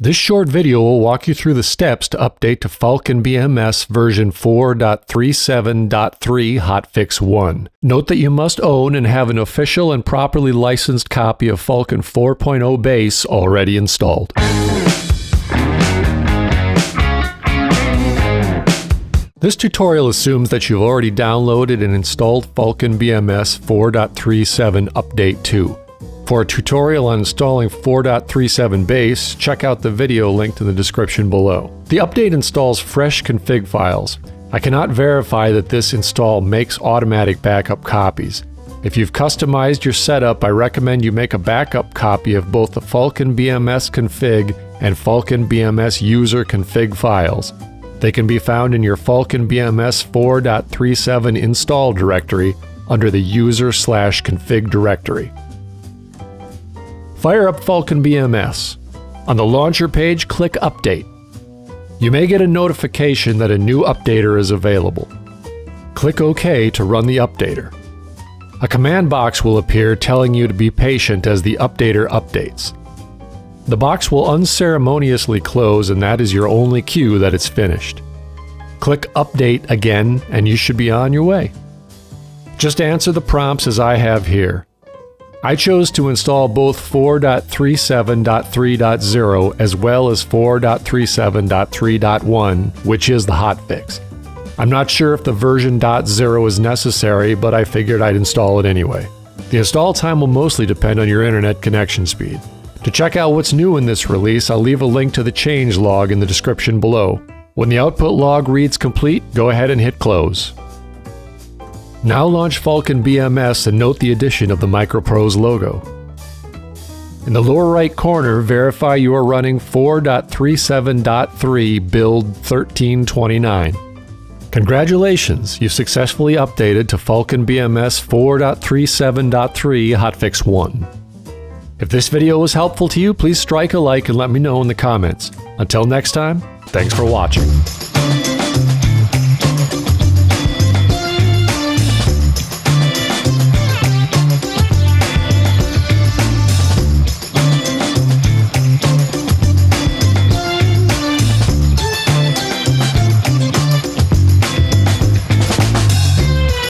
This short video will walk you through the steps to update to Falcon BMS version 4.37.3 Hotfix 1. Note that you must own and have an official and properly licensed copy of Falcon 4.0 base already installed. This tutorial assumes that you've already downloaded and installed Falcon BMS 4.37 Update 2. For a tutorial on installing 4.37 base, check out the video linked in the description below. The update installs fresh config files. I cannot verify that this install makes automatic backup copies. If you've customized your setup, I recommend you make a backup copy of both the Falcon BMS config and Falcon BMS user config files. They can be found in your Falcon BMS 4.37 install directory under the user/config directory. Fire up Falcon BMS. On the launcher page, click Update. You may get a notification that a new updater is available. Click OK to run the updater. A command box will appear telling you to be patient as the updater updates. The box will unceremoniously close, and that is your only cue that it's finished. Click Update again and you should be on your way. Just answer the prompts as I have here. I chose to install both 4.37.3.0 as well as 4.37.3.1, which is the hotfix. I'm not sure if the version .0 is necessary, but I figured I'd install it anyway. The install time will mostly depend on your internet connection speed. To check out what's new in this release, I'll leave a link to the changelog in the description below. When the output log reads complete, go ahead and hit close. Now launch Falcon BMS and note the addition of the MicroProse logo. In the lower right corner, verify you are running 4.37.3 build 1329. Congratulations, you've successfully updated to Falcon BMS 4.37.3 Hotfix 1. If this video was helpful to you, please strike a like and let me know in the comments. Until next time, thanks for watching.